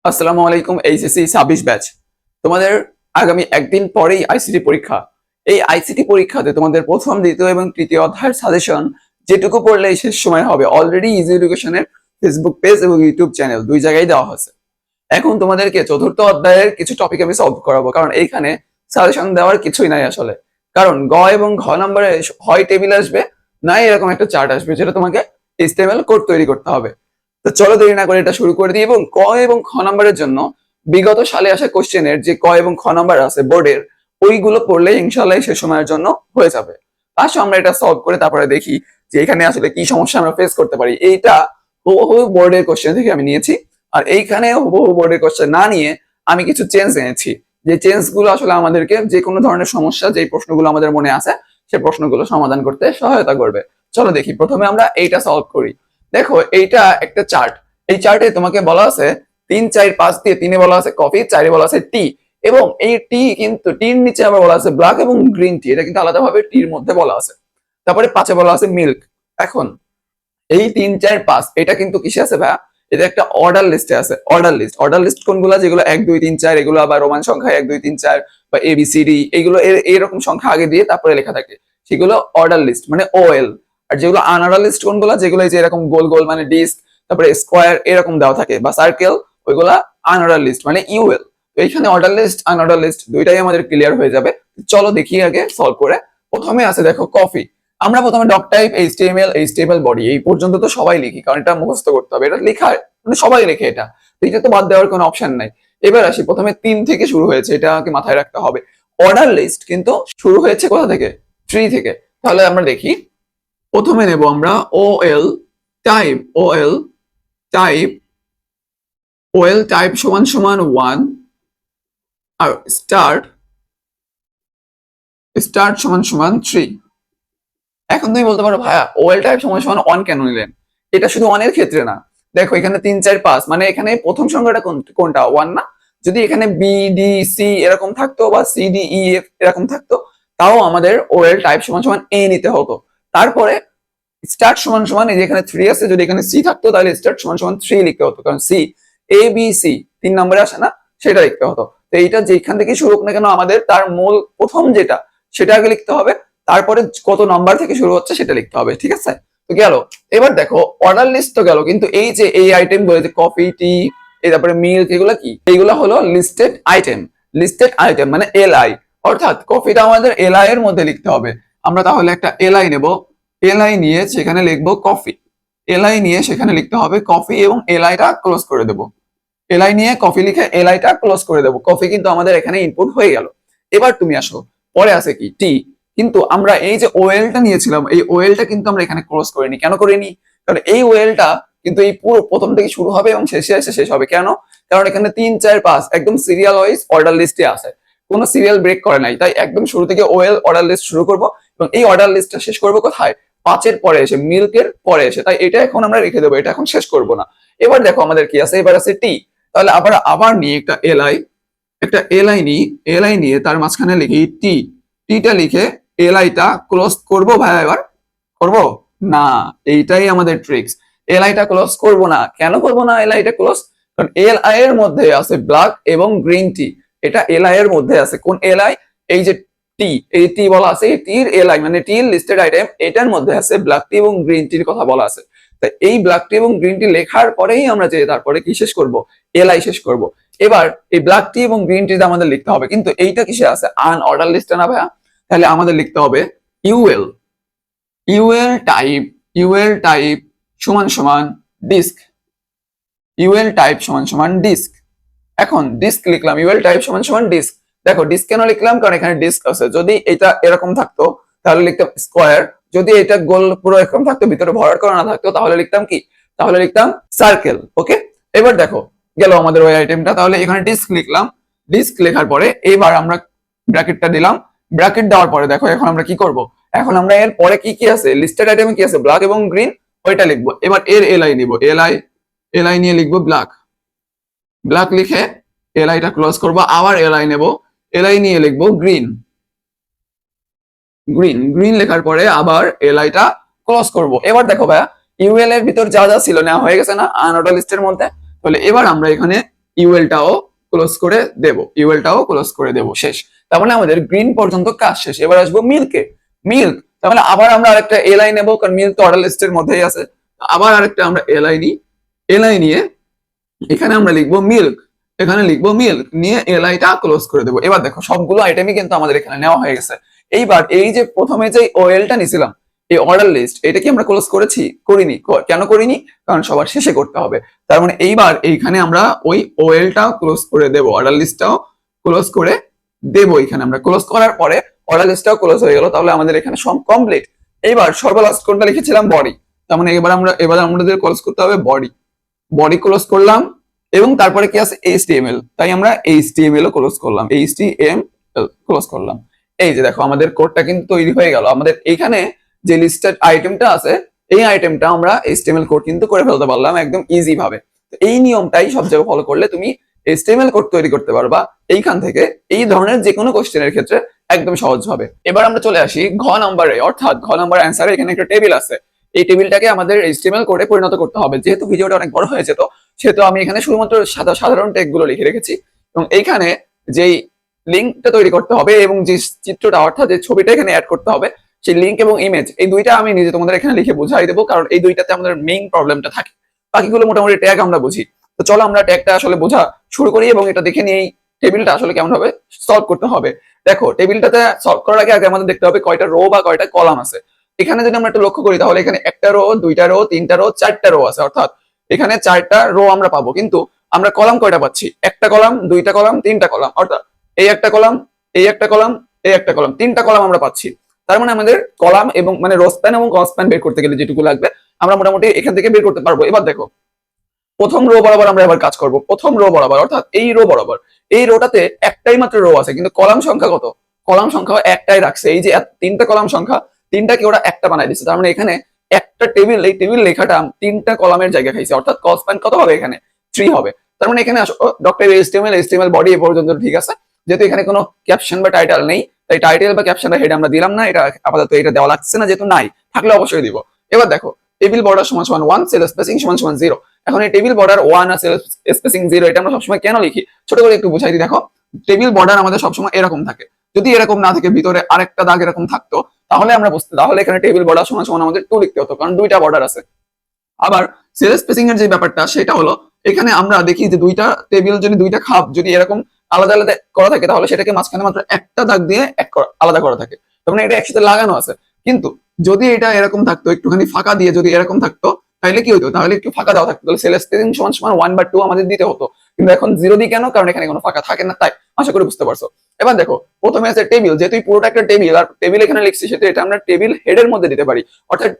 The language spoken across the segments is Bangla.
আসসালামু আলাইকুম। এইচএসসি 26 ব্যাচ তোমাদের আগামী একদিন পরেই আইসিটি পরীক্ষা। এই আইসিটি পরীক্ষাতে তোমাদের প্রথম, দ্বিতীয় এবং তৃতীয় অধ্যায়ের সাজেশন যেটুকু পড়লেই শেষ সময় হবে অলরেডি ইজি এডুকেশনের ফেসবুক পেজ এবং ইউটিউব চ্যানেল দুই জায়গায় দেওয়া হয়েছে। এখন তোমাদেরকে চতুর্থ অধ্যায়ের কিছু টপিক আমি সলভ করাবো, কারণ এইখানে সাজেশন দেওয়ার কিছুই নাই আসলে। কারণ গ এবং ঘ নম্বরে হয় টেবিল আসবে, নাই এরকম একটা চার্ট আসবে যেটা তোমাকে এইচটিএমএল কোড তৈরি করতে হবে। তো চলো দেরি না করে এটা শুরু করে দিই। এবং ক এবং খ নম্বরের জন্য বিগত সালে আসা কোশ্চেনের যে ক এবং খ নম্বর আছে বোর্ডের, ওইগুলো পড়লে ইনশাল্লাহ সে সময়ের জন্য হয়ে যাবে। আসো আমরা এটা সলভ করে তারপরে দেখি যে এখানে আসলে কি সমস্যা আমরা ফেস করতে পারি। এইটা হুবহু বোর্ডের কোশ্চেন থেকে আমি নিয়েছি, আর এইখানে হুবহু বোর্ডের কোশ্চেন না নিয়ে আমি কিছু চেঞ্জ এনেছি, যে চেঞ্জ গুলো আসলে আমাদেরকে যে কোনো ধরনের সমস্যা, যে প্রশ্নগুলো আমাদের মনে আছে সে প্রশ্নগুলো সমাধান করতে সহায়তা করবে। চলো দেখি, প্রথমে আমরা এইটা সলভ করি। দেখো এইটা একটা চার্ট। এই চার্টে তোমাকে বলা আছে 3, 4, 5 দিয়ে 3-এ বলা আছে কফি, 4-এ বলা আছে টি। এবং এই টি কিন্তু টির নিচে আবার বলা আছে ব্ল্যাক এবং গ্রিন টি, এটা কিন্তু আলাদাভাবে টির মধ্যে বলা আছে। তারপরে 5-এ বলা আছে মিল্ক। এখন এই 3, 4, 5 এটা কিন্তু কিসে আছে ভাইয়া? এটা একটা অর্ডার লিস্টে আছে। অর্ডার লিস্ট কোনগুলো? যেগুলো 1, 2, 3, 4 এগুলো আবার রোমান সংখ্যা 1, 2, 3, 4 বা এবিসিডি এগুলো এরকম সংখ্যা আগে দিয়ে তারপরে লেখা থাকে, সেগুলো অর্ডার লিস্ট মানে ওএল। আর যেগুলো আনঅর্ডার লিস্ট কোনগুলো? যেগুলো এই যে এরকম গোল গোল মানে ডিস্ক, তারপরে স্কোয়ার এরকম দেওয়া থাকে বা সার্কেল, ওইগুলা আনঅর্ডার লিস্ট মানে ইউএল। তো এইখানে অর্ডার লিস্ট আনঅর্ডার লিস্ট দুইটাই আমাদের ক্লিয়ার হয়ে যাবে। চলো দেখি আগে সলভ করে। প্রথমে আছে দেখো কফি। আমরা প্রথমে ডক টাইপ এইচটিএমএল বডি এই পর্যন্ত তো সবাই লিখি, কারণ এটা মুখস্থ করতে হবে, এটা লেখা মানে সবাই লেখে এটা, তো এটা তো বাদ দেওয়ার কোনো অপশন নাই। এবার আসি, প্রথমে 3 থেকে শুরু হয়েছে, এটা আমাকে মাথায় রাখতে হবে। অর্ডার লিস্ট কিন্তু শুরু হয়েছে কোথা থেকে? 3 থেকে। তাহলে আমরা দেখি, প্রথমে নেব আমরা OL type. Type OL type সমান সমান 1, আর স্টার্ট সমান সমান 3। এখন তুমি বলতে পারো ভাইয়া ওয়েল টাইপ সমান সমান 1 কেন নিলেন? এটা শুধু 1 এর ক্ষেত্রে না, দেখো এখানে 3, 4, 5 মানে এখানে প্রথম সংখ্যাটা কোনটা? 1 না? যদি এখানে বি ডি সি এরকম থাকতো বা সি ডি ই এফ এরকম থাকতো, তাও আমাদের ওয়েল টাইপ সমান সমান এ নিতে হতো। তারপরে স্টার্ট সমান সমান এই যে এখানে 3 আছে, যদি এখানে সি থাকতো তাহলে স্টার্ট সমান সমান 3 লিখতে হতো, কারণ সি এ বি সি 3 নম্বরে আসে না, সেটা লিখতে হতো। তো এইটা যেখান থেকে শুরু হোক না কেন আমাদের তার মূল প্রথম যেটা সেটা আগে লিখতে হবে, তারপরে কত নাম্বার থেকে শুরু হচ্ছে সেটা লিখতে হবে। ঠিক আছে? তো গেল। এবার দেখো অর্ডার লিস্ট তো গেল, কিন্তু এই যে এই আইটেম গুলো যে কফি টি এই তারপরে মিল্ক এগুলো কি? এইগুলো হলো লিস্টেড আইটেম। লিস্টেড আইটেম মানে এলআই, অর্থাৎ কফিটা আমাদের এলআই এর মধ্যে লিখতে হবে। আমরা তাহলে একটা এলআই নেব, এলআই নিয়ে সেখানে লিখবো কফি, এলআই নিয়ে সেখানে লিখতে হবে কফি এবং এলআইটা ক্লোজ করে দেবো। এলআই নিয়ে কফি লিখে এলআইটা ক্লোজ করে দেবো। কফি কিন্তু আমাদের এখানে ইনপুট হয়ে গেল। এবার তুমি আসো, পরে আছে কি? টি। কিন্তু আমরা এই যে ওয়েলটা নিয়েছিলাম, এই ওয়েলটা কিন্তু আমরা এখানে ক্লোজ করিনি। কেন করিনি? কারণ এই ওয়েলটা কিন্তু এই পুরো প্রথম থেকে শুরু হবে এবং শেষে এসে শেষ হবে। কেন? কারণ এখানে 3, 4, 5 একদম সিরিয়াল ওয়াইজ অর্ডার লিস্টে আছে, কোনো সিরিয়াল ব্রেক করে নাই। তাই একদম শুরু থেকে ওয়েল অর্ডার লিস্ট শুরু করব এবং এই অর্ডার লিস্টটা শেষ করবো কোথায়? 5-এর পরে এসে, মিল্কের পরে এসে। তাই এটা এখন আমরা রেখে দেবো, এটা এখন শেষ করব না। এবার দেখো আমাদের কি আছে, এবার আছে টি। তাহলে আবার নিয়ে একটা এলআই নিয়ে তার মাঝখানে লিখি টি। টিটা লিখে এলআইটা ক্লোজ করব ভাইয়া। এবার করব না, এইটাই আমাদের ট্রিক্স। এলআইটা ক্লোজ করব না। কেন করব না এলআইটা ক্লোজ? কারণ এলআই এর মধ্যে আছে ব্ল্যাক এবং গ্রিন টি। এটা এলআই এর মধ্যে আছে। কোন এলআই? এই যে টি, এই টি বলা আছে, এই টির এলআই মানে টির লিস্টেড আইটেম, এটার মধ্যে আছে ব্ল্যাক টি এবং গ্রিন টির কথা বলা আছে। তাই এই ব্ল্যাক টি এবং গ্রিন টি লেখার পরেই আমরা যে তারপরে কি শেষ করব? এলআই শেষ করব। এবার এই ব্ল্যাক টি এবং গ্রিন টি আমাদের লিখতে হবে, কিন্তু এইটা কিসে আছে? আনঅর্ডার লিস্টে না ভাইয়া? তাহলে আমাদের লিখতে হবে ইউএল। ইউএল টাইপ সমান সমান ডিস্ক। ইউএল টাইপ সমান সমান ডিস্ক। এখন ডিস্ক লিখলাম, ইউএল টাইপ সমান সমান ডিস্ক। দেখো ডিস্ক কেন লিখলাম? কারণ এখানে ডিস্ক আছে। যদি এটা এরকম থাকতো তাহলে লিখতাম স্কোয়ার। যদি এটা গোল পুরো এরকম থাকতো, ভিতরে ভরাট করা না থাকতো, তাহলে লিখতাম কি? তাহলে লিখতাম সার্কেল। ওকে, এবার দেখো গেল আমাদের ওই আইটেমটা। তাহলে এখানে ডিস্ক লিখলাম। ডিস্ক লেখার পরে এবার আমরা ব্র্যাকেটটা দিলাম। ব্র্যাকেট দেওয়ার পরে দেখো এখন আমরা কি করব? এখন আমরা এর পরে কি কি আছে, লিস্টেড আইটেমে কি আছে, ব্ল্যাক এবং গ্রিন, ওইটা লিখবো। এবার এর এলআই নিব, এলআই নিয়ে লিখবো ব্ল্যাক। ব্ল্যাক লিখে এলআইটা ক্লোজ করব। আবার এলআই নেব, এলআই নিয়ে লিখবো গ্রিন। গ্রিন লেখার পরে আবার এলআইটা ক্লোজ করব। এবার দেখো ভাইয়া ইউএল এর ভিতর যা যা ছিল না হয়ে গেছে না আনঅর্ডার লিস্টের মধ্যে। তাহলে এবার আমরা এখানে ইউএলটাও ক্লোজ করে দেব, ইউএলটাও ক্লোজ করে দেব, শেষ। তার মানে আমাদের গ্রিন পর্যন্ত কাজ শেষ। এবার আসবো মিল্কে, মিল্ক। তার মানে আবার আমরা আরেকটা এলআই নেবো, কারণ মিল্ক তো অর্ডার লিস্টের মধ্যেই আছে। আবার আরেকটা আমরা এলআই নিই, এলআই নিয়ে এখানে আমরা লিখবো মিল্ক, এখানে লিখবো মিল্ক, নিয়ে এলআইটা ক্লোজ করে দেবো। এবার দেখো সবগুলো আইটেমই কিন্তু আমাদের এখানে নেওয়া হয়ে গেছে। এইবার এই যে প্রথমে যে ওএলটা নিছিলাম, এই অর্ডার লিস্ট, এটা কি আমরা ক্লোজ করেছি? করিনি। কেন করিনি? কারণ সবার শেষে করতে হবে। তার মানে এইবার এইখানে আমরা ওই ওএলটাও ক্লোজ করে দেব, অর্ডার লিস্টটাও ক্লোজ করে দেব। এখানে আমরা ক্লোজ করার পরে অর্ডার লিস্টটাও ক্লোজ হয়ে গেল, তাহলে আমাদের এখানে সব কমপ্লিট। এইবার সর্বলাস্ট কোনটা লিখেছিলাম? বডি। তার মানে এবার আমাদের ক্লোজ করতে হবে বডি, বডি ক্লোজ করলাম। এবং তারপরে কি আছে? HTML, তাই আমরা HTML ও ক্লোজ করলাম, HTML ক্লোজ করলাম। এই যে দেখো আমাদের কোডটা কিন্তু তৈরি হয়ে গেল। আমাদের এখানে যে লিস্টেড আইটেমটা আছে, এই আইটেমটা আমরা HTML কোড কিন্তু করে ফেলতে পারলাম একদম ইজি ভাবে। তো এই নিয়মটাই সব জায়গায় ফলো করলে তুমি HTML কোড তৈরি করতে পারবা এইখান থেকে, এই ধরনের যে কোনো কোশ্চেনের ক্ষেত্রে একদম সহজ ভাবে। এবার আমরা চলে আসি ঘ নম্বরে, অর্থাৎ ঘ নম্বর অ্যান্সারে। এখানে একটা টেবিল আছে, এই টেবিলটাকে আমাদের HTML কোডে পরিণত করতে হবে। যেহেতু ভিডিওটা অনেক বড় হয়েছে, তো সেহেতু আমি এখানে শুধুমাত্র সাধারণ টেক্সট গুলো লিখে রেখেছি। এবং এইখানে যেই লিঙ্কটা তৈরি করতে হবে এবং যে চিত্রটা অর্থাৎ যে ছবিটা এখানে অ্যাড করতে হবে, সেই লিঙ্ক এবং ইমেজ, এই দুইটা আমি নিজে তোমাদের এখানে লিখে বুঝাই দেবো, কারণ এই দুইটাতে আমাদের মেইন প্রবলেমটা থাকে। বাকিগুলো মোটামুটি ট্যাগ আমরা বুঝি। তো চলো আমরা ট্যাগটা আসলে বোঝা শুরু করি এবং এটা দেখে নিই টেবিলটা আসলে কেমন ভাবে সলভ করতে হবে। দেখো টেবিলটাতে সলভ করার আগে আমাদের দেখতে হবে কয়টা রো বা কয়টা কলাম আছে। এখানে যদি আমরা একটু লক্ষ্য করি, তাহলে এখানে একটা রো, দুইটা রো, তিনটা রো, চারটা রো আছে, অর্থাৎ এখানে চারটা রো আমরা পাবো। কিন্তু আমরা কলাম কয়টা পাচ্ছি? একটা কলাম, দুইটা কলাম, তিনটা কলাম, অর্থাৎ এই একটা কলাম, এই একটা কলাম, এই একটা কলাম, তিনটা কলাম আমরা পাচ্ছি। তার মানে আমাদের কলাম এবং মানে রো স্প্যান এবং কলাম স্প্যান বের করতে গেলে যেটুকু লাগবে আমরা মোটামুটি এখান থেকে বের করতে পারবো। এবার দেখো প্রথম রো বরাবর আমরা এবার কাজ করব। প্রথম রো বরাবর অর্থাৎ এই রো বরাবর, এই রোটাতে একটাই মাত্র রো আছে, কিন্তু কলাম সংখ্যা কত? কলাম সংখ্যা একটাই রাখছে। এই যে তিনটা কলাম সংখ্যা, তিনটাকে ওরা একটা বানাই দিচ্ছে। তার মানে এখানে একটা টেবিল, এই টেবিল লেখাটা তিনটা কলামের জায়গা খাইছে, অর্থাৎ কল স্প্যান কত হবে? এখানে 3 হবে। তার মানে এখানে আসো ডক্টর HTML বডি এ পর্যন্ত ঠিক আছে। যেহেতু এখানে কোনো ক্যাপশন বা টাইটেল নেই, তাই টাইটেল বা ক্যাপশন হেড আমরা দিলাম না, এটা আপাতত এটা দেওয়া লাগছে না, যেহেতু নাই, থাকলে অবশ্যই দিব। এবার দেখো টেবিল বর্ডার সমান সমান 1, সেল স্পেসিং সমান সমান 0। এখন এই টেবিল বর্ডার 1 আর সেল স্পেসিং 0 এটা আমরা সবসময় কেন লিখি ছোট করে একটু বুঝাই দিই। দেখো টেবিল বর্ডার আমাদের সবসময় এরকম থাকে, যদি এরকম না থাকে ভিতরে আরেকটা দাগ এরকম থাকতো, তাহলে আমরা বুঝতে, তাহলে এখানে টেবিল বর্ডার সমান সমান আমাদের 2 লিখতে হতো, কারণ দুইটা বর্ডার আছে। আবার সেল স্পেসিং এর যে ব্যাপারটা সেটা হলো, এখানে আমরা দেখি যে দুইটা টেবিল যদি দুইটা খাপ যদি এরকম আলাদা আলাদা করা থাকে, তাহলে সেটাকে মাঝখানে মাত্র একটা দাগ দিয়ে আলাদা করা থাকে, তার মানে এটা একসাথে লাগানো আছে। কিন্তু যদি এটা এরকম থাকতো, একটুখানি ফাঁকা দিয়ে যদি এরকম থাকতো, তাহলে কি হতো? তাহলে একটু ফাঁকা দেওয়া থাকতো, তাহলে সেল স্পেসিং সমান সমান 1 বা 2 আমাদের দিতে হতো। কিন্তু এখন 0 দিই কেন? কারণ এখানে কোনো ফাঁকা থাকে না, তাই। আশা করি বুঝতে পারছো। এবার দেখো প্রথমে আছে টেবিল, যেহেতু পুরোটা একটা টেবিল আর টেবিল এখানে লিখছি, সেটা এটা আমরা টেবিল হেডের মধ্যে দিতে পারি, অর্থাৎ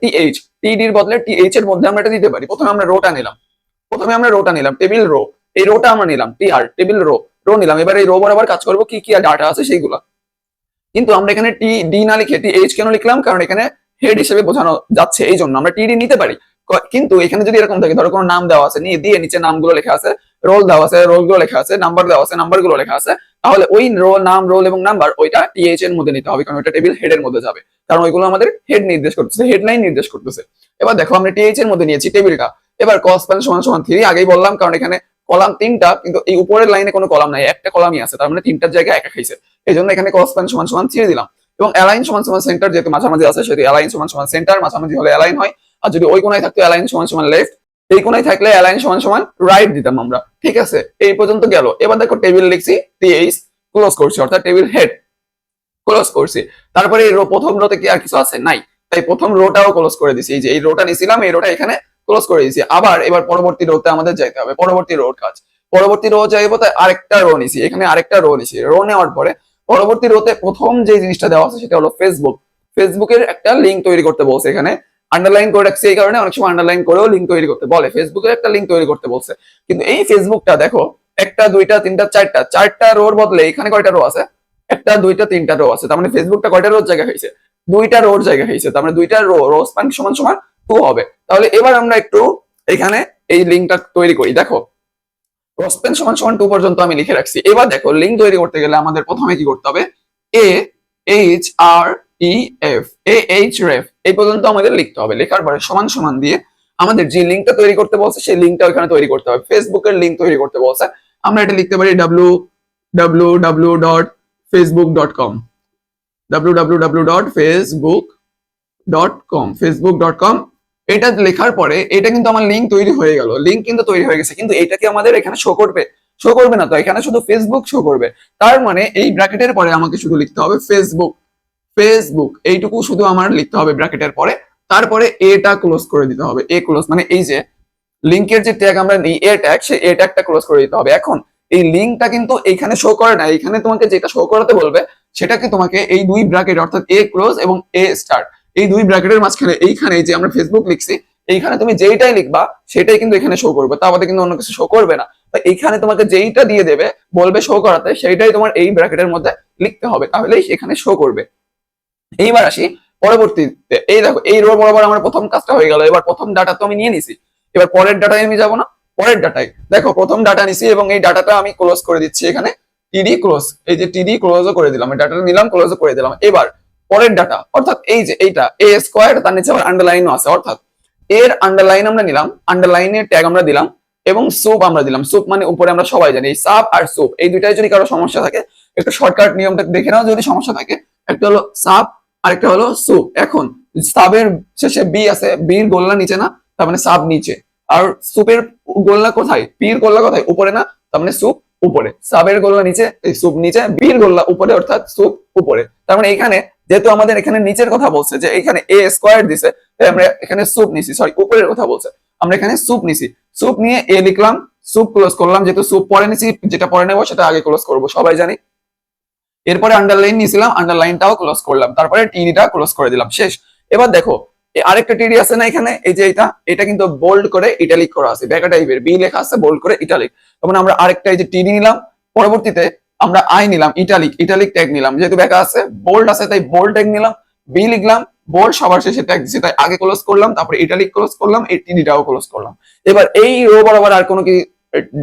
TD এর বদলে TH এর মধ্যে আমরা এটা দিতে পারি। প্রথমে আমরা রোটা নিলাম, টেবিল রো, এই রোটা আমরা নিলাম TR, টেবিল রো নিলাম। এবার এই রো বরাবর কাজ করবো কি কি ডাটা আছে সেইগুলো। কিন্তু আমরা এখানে TD না লিখে TH কেন লিখলাম? কারণ এখানে হেড হিসেবে বোঝানো যাচ্ছে, এই জন্য আমরা TD নিতে পারি। কিন্তু এখানে যদি এরকম থাকে, ধরো কোনো নাম দেওয়া আছে, দিয়ে নিচে নামগুলো লেখা আছে, রোল দেওয়া আছে, রোলগুলো লেখা আছে, নাম্বার দেওয়া আছে, নাম্বারগুলো লেখা আছে, তাহলে ওই নাম, রোল এবং নাম্বার ওইটা TH এর মধ্যে নিতে হবে, কারণ ওইটা টেবিল হেডের মধ্যে যাবে, কারণ ওইগুলো আমাদের হেড নির্দেশ করতেছে, হেডলাইন নির্দেশ করতেছে। এবার দেখো আমরা TH এর মধ্যে নিয়েছি টেবিলটা। এবার কস স্প্যান সমান সমান 3 আগেই বললাম, কারণ এখানে কলাম 3টা, কিন্তু এই উপরের লাইনে কোনো কলাম নাই, একটা কলামই আছে, তার মানে 3টার জায়গায় একা খাইছে, এই জন্য এখানে কস স্প্যান সমান সমান 3 দিলাম। এবং অ্যালাইন সমান সমান সেন্টার, যেহেতু মাঝামাঝি আছে সেহেতু অ্যালাইন সমান সমান সেন্টার, মাঝামাঝি হলে অ্যালাইন হয়। আর যদি ওই কোণায় থাকতো অ্যালাইন সমান সমান লেফট, এই কোণায় থাকলে অ্যালাইন সমান সমান রাইট দিতাম আমরা। ঠিক আছে, এই পর্যন্ত গেল। এবার দেখো টেবিল লিখছি, TH ক্লোজ করছি, অর্থাৎ টেবিল হেড ক্লোজ করছি। তারপরে এই প্রথম রোতে কি আর কিছু আছে? নাই, তাই প্রথম রোটাও ক্লোজ করে দিছি। এই যে এই রোটা নিছিলাম, এই রোটা এখানে ক্লোজ করে দিয়েছি। আবার এবার পরবর্তী রোতে আমাদের যাইতে হবে, পরবর্তী রোর কাজ। পরবর্তী রো যাইবো, তাই আরেকটা রো নিছি, এখানে আরেকটা রো নিছি। রো নেওয়ার পরে পরবর্তী রোতে প্রথম যে জিনিসটা দেওয়া আছে সেটা হলো ফেসবুকের একটা লিঙ্ক তৈরি করতে বলছে। এখানে আন্ডারলাইন করে রাখছি, এই কারণে অনেক সময় আন্ডারলাইন করেও লিঙ্ক তৈরি করতে বলে, ফেসবুকের একটা লিঙ্ক তৈরি করতে বলছে। কিন্তু এই ফেসবুকটা দেখো একটা, দুইটা, তিনটা, চারটা রোর বদলে এখানে কয়টা রো আছে? একটা, দুইটা, তিনটা রো আছে। তার মানে ফেসবুকটা কয়টা রোর জায়গা খাইছে? দুইটা রোর জায়গা খাইছে। তার মানে দুইটা রো স্প্যান সমান সমান 2 হবে। তাহলে এবার আমরা একটু এখানে এই লিঙ্কটা তৈরি করি। দেখো রো স্প্যান সমান সমান 2 পর্যন্ত আমি লিখে রাখছি। এবার দেখো লিঙ্ক তৈরি করতে গেলে আমাদের প্রথমে কি করতে হবে? AHREF এই পর্যন্ত আমাদের লিখতে হবে। লেখার পরে সমান সমান দিয়ে আমাদের যে লিঙ্কটা তৈরি করতে বলছে সেই লিঙ্কটা ওখানে তৈরি করতে হবে। ফেসবুকের লিঙ্ক তৈরি করতে বলছে, আমরা এটা লিখতে পারি www.facebook.com, www.facebook.com, facebook.com। এটা লেখার পরে এটা কিন্তু আমার লিঙ্ক তৈরি হয়ে গেল, লিঙ্ক কিন্তু তৈরি হয়ে গেছে, কিন্তু এটা কি আমাদের এখানে শো করবে? শো করবে না তো, এখানে শুধু ফেসবুক শো করবে। তার মানে এই ব্র্যাকেটের পরে আমাকে শুধু লিখতে হবে ফেসবুক, ফেসবুক এইটুকু শুধু আমার লিখতে হবে ব্র্যাকেটের পরে। তারপরে এটা ক্লোজ করে দিতে হবে, এ ক্লোজ মানে এই যে লিঙ্কের যে ট্যাগ আমরা নিই এ ট্যাগ, সেই এ ট্যাগটা ক্লোজ করে দিতে হবে। এখন এই লিঙ্কটা কিন্তু এখানে শো করে না, এখানে তোমাকে যেটা শো করাতে বলবে সেটাকে তোমাকে এই দুই ব্র্যাকেট অর্থাৎ এ ক্লোজ এবং এ স্টার্ট, এই দুই ব্র্যাকেটের মাঝখানে এইখানে যে আমরা ফেসবুক লিখছি এইখানে তুমি যেইটাই লিখবা সেটাই কিন্তু এখানে শো করবে, তা আমাদের কিন্তু অন্য কিছু শো করবে না। এইখানে তোমাকে যেইটা দিয়ে দেবে বলবে শো করাতে, সেইটাই তোমার এই ব্র্যাকেটের মধ্যে লিখতে হবে, তাহলেই এখানে শো করবে। এইবার আসি পরবর্তীতে, এই দেখো এই রো বরাবর আমার প্রথম কাজটা হয়ে গেল। এবার প্রথম ডাটা তো আমি নিয়ে নিছি, এবার পরের ডাটায় আমি যাবো না, পরের ডাটায় দেখো প্রথম ডাটা নিছি এবং এই ডাটাটা আমি ক্লোজ করে দিচ্ছি এখানে টিডি ক্লোজ, এই যে টিডি ক্লোজও করে দিলাম, এই ডাটাটা নিলাম ক্লোজও করে দিলাম। এবার পরের ডাটা অর্থাৎ এই যে এইটা এ স্কোয়ার, তার নিচে আবার আন্ডারলাইনও আছে, অর্থাৎ এর আন্ডারলাইন আমরা নিলাম, আন্ডারলাইনের ট্যাগ আমরা দিলাম এবং সুপ আমরা দিলাম। সুপ মানে উপরে আমরা সবাই জানি এই সাব আর সুপ, এই দুইটাই যদি কারো সমস্যা থাকে একটু শর্টকাট নিয়মটা দেখে নাও, যদি সমস্যা থাকে একটা হলো সাব আরেকটা হলো সুপ। এখন সাবের শেষে বি আছে, বির গোল্লা নিচে না, তার মানে সাব নিচে, আর সুপের গোল্লা কোথায়, পির গোল্লা কোথায়, উপরে না, তার মানে সুপ উপরে, সাবের গোল্লা নিচে, এই সুপ নিচে, বির গোল্লা উপরে অর্থাৎ সুপ উপরে। তার মানে এখানে যেহেতু আমাদের এখানে নিচের কথা বলছে, যে এখানে এ স্কোয়ার দিছে, তাই আমরা এখানে সুপ নিছি, সরি উপরের কথা বলছে, আমরা এখানে সুপ নিছি, সুপ নিয়ে এ লিখলাম, সুপ ক্লোজ করলাম, যেহেতু সুপ পরে নিছি যেটা পরে নেবো সেটা আগে ক্লোজ করবো সবাই জানি। এরপরে আন্ডারলাইন নিয়েছিলাম, আন্ডারলাইনটাও ক্লোজ করলাম, তারপরে টিডিটা ক্লোজ করে দিলাম, শেষ। এবার দেখো আরেকটা টিডি আছে না এখানে, এই যে এটা কিন্তু বোল্ড করে ইটালিক করা আছে, বেকা টাইপের বি লেখা আছে বোল্ড করে ইটালিক। তখন আমরা আরেকটা এই যে টিডি নিলাম, পরবর্তীতে আমরা আই নিলাম, ইটালিক, ইটালিক ট্যাগ নিলাম, যেহেতু বেকা আছে বোল্ড আছে তাই বোল্ড ট্যাগ নিলাম, বি লিখলাম, বোল্ড সবার শেষে ট্যাগ দিছি তাই আগে ক্লোজ করলাম, তারপরে ইটালিক ক্লোজ করলাম, এই টিডিটাও ক্লোজ করলাম। এবার এই রো বরাবর আর কোনো কি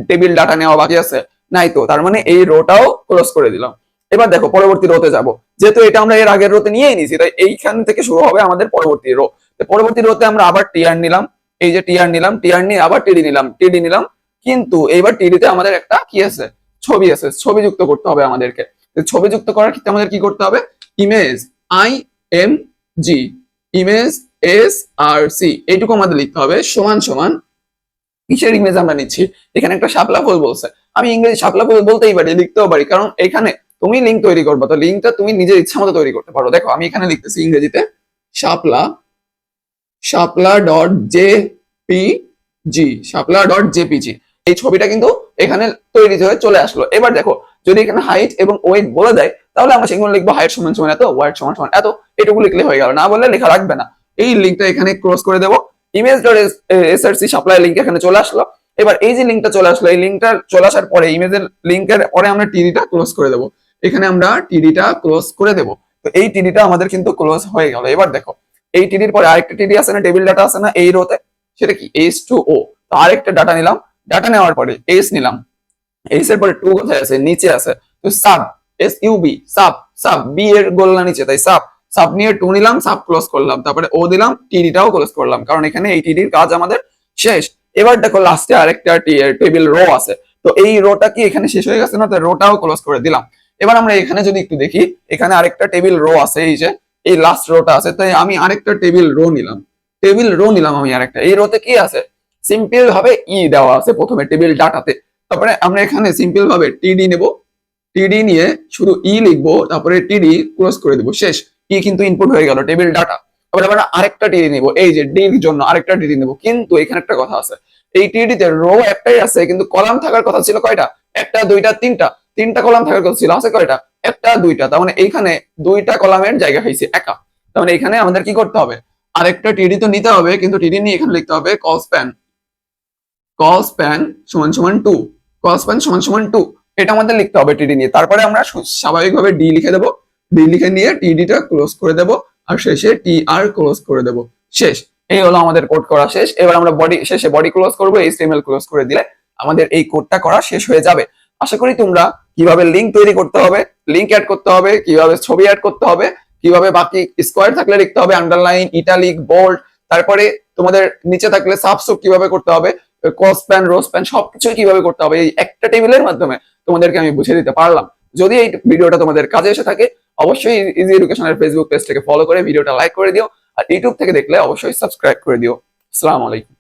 টেবিল ডাটা নেওয়া বাকি আছে? নাই তো, তার মানে এই রোটাও ক্লোজ করে দিলাম। এবার দেখো পরবর্তী রোতে যাব, যেহেতু এটা আমরা এর আগের রোতে নিয়েই নিছি তাই এইখান থেকে শুরু হবে আমাদের পরবর্তী রো। পরবর্তী রোতে আমরা আবার টিআর নিলাম, এই যে টিআর নিলাম, টিআর নিয়ে আবার টিডি নিলাম, টিডি নিলাম, কিন্তু এইবার টিডিতে আমাদের একটা কি আছে, ছবি আছে, ছবি যুক্ত করতে হবে আমাদেরকে। ছবি যুক্ত করার ক্ষেত্রে আমাদের কি করতে হবে, ইমেজ IMG, ইমেজ SRC, এইটুকু আমাদের লিখতে হবে, সমান সমান কিসের ইমেজ আমরা নিচ্ছি, এখানে একটা শাপলা ফুল বলছে, আমি ইংরেজি শাপলা ফুল বলতেই পারি, লিখতেও পারি, কারণ এখানে তুমি লিঙ্ক তৈরি করবা, তো লিঙ্কটা তুমি নিজের ইচ্ছা মতো তৈরি করতে পারো। দেখো আমি এখানে লিখতেছি ইংরেজিতে শাপলা, শাপলা ডট জেপিজি, শাপলা ডট জেপিজি, এই ছবিটা কিন্তু এখানে তৈরি হয়ে চলে আসলো। এবার দেখো যদি এখানে হাইট এবং ওয়েট বলে দেয় তাহলে আমরা সেগুলো লিখবো হাইট সমান সমান এত, ওয়েট সমান সমান এত, এটুকু লিখলে হয়ে গেল, না বললে লেখা লাগবে না। এই লিঙ্কটা এখানে ক্রস করে দেবো, image dot SRC supply link এখানে চলে আসলো। এবার এই যে লিঙ্কটা চলে আসলো, এই লিঙ্কটা চলে আসার পরে ইমেজের লিঙ্কের পরে আমরা টিডিটা ক্লোজ করে দেবো, এখানে আমরা টিডিটা ক্লোজ করে দেবো। তো এই টিডিটা আমাদের কিন্তু ক্লোজ হয়ে গেল। এবার দেখো এই টিডির পরে আরেকটা টিডি আছে না, টেবিল ডাটা আছে না এই রোতে, সেটা কি H2O, তো আরেকটা ডাটা নিলাম, ডাটা নেওয়ার পরে এস নিলাম, এস এর পরে 2 কোথায় আছে, নিচে আছে, তো sub SUB, sub, sub B এর গোল্লা নিচে তাই সাব, সাব নিয়ে 2 নিলাম, সাব ক্লোজ করলাম, তারপরে ও দিলাম, টিডিটাও ক্লোজ করলাম, কারণ এখানে এই টিডির কাজ আমাদের শেষ। এবার দেখো লাস্টে আরেকটা টেবিল রো আছে, তো এই রোটা কি এখানে শেষ হয়ে গেছে না, তো রোটাও ক্লোজ করে দিলাম। এবার আমরা এখানে যদি একটু দেখি, এখানে আরেকটা টেবিল রো আছে, এই যে এই লাস্ট রোটা আছে, তাই আমি আরেকটা টেবিল রো নিলাম, টেবিল রো নিলাম আমি আরেকটা। এই রোতে কি আছে, সিম্পল ভাবে দেওয়া আছে প্রথমে টেবিল ডাটাতে, তারপরে আমরা এখানে সিম্পল ভাবে টিডি নেব, টিডি নিয়ে শুধু লিখবো, তারপরে টিডি ক্লোজ করে দেবো, শেষ। কিন্তু ইনপুট হয়ে গেল টেবিল ডাটা। তারপরে আমরা আরেকটা টিডি নেব, এই যে ডির জন্য আরেকটা টিডি নেব, কিন্তু এখানে একটা কথা আছে, এই টিডিতে রো একটাই আছে কিন্তু কলাম থাকার কথা ছিল কয়টা, একটা দুইটা তিনটা, তিনটা কলাম থাকার কথা ছিল, আছে কয়টা, একটা দুইটা, তার মানে এইখানে দুইটা কলামের জায়গা হয়েছে একা। তার মানে এখানে আমাদের কি করতে হবে, আরেকটা টিডি তো নিতে হবে, কিন্তু টিডি নিয়ে এখানে লিখতে হবে কলস্প্যান, কলস্প্যান সমান সমান 2, কলস্প্যান সমান সমান 2, এটা আমাদের লিখতে হবে টিডি নিয়ে। তারপরে আমরা স্বাভাবিকভাবে ডি লিখে দেবো, ডি লিখে নিয়ে টিডিটা ক্লোজ করে দেবো, আর শেষে টিআর ক্লোজ করে দেবো, শেষ। এই হলো আমাদের কোড করা শেষ। এবার আমরা শেষে বডি ক্লোজ করবো, HTML ক্লোজ করে দিলে আমাদের এই কোডটা করা শেষ হয়ে যাবে। আশা করি তোমরা কিভাবে লিঙ্ক তৈরি করতে হবে, লিঙ্ক অ্যাড করতে হবে, কিভাবে ছবি অ্যাড করতে হবে, কিভাবে বাকি স্কোয়ার থাকলে লিখতে হবে আন্ডারলাইন, ইটালিক, বোল্ড, তারপরে তোমাদের নিচে থাকলে সাবস্ক্রাইব কিভাবে করতে হবে, কস প্যান রোজ প্যান সবকিছু কিভাবে করতে হবে এই একটা টেবিলের মাধ্যমে তোমাদেরকে আমি বুঝিয়ে দিতে পারলাম। যদি এই ভিডিওটা তোমাদের কাজে এসে থাকে অবশ্যই ইজি এডুকেশনের ফেসবুক পেজটাকে ফলো করে ভিডিওটা লাইক করে দিও, আর ইউটিউব থেকে দেখলে অবশ্যই সাবস্ক্রাইব করে দিও। আসসালামু আলাইকুম।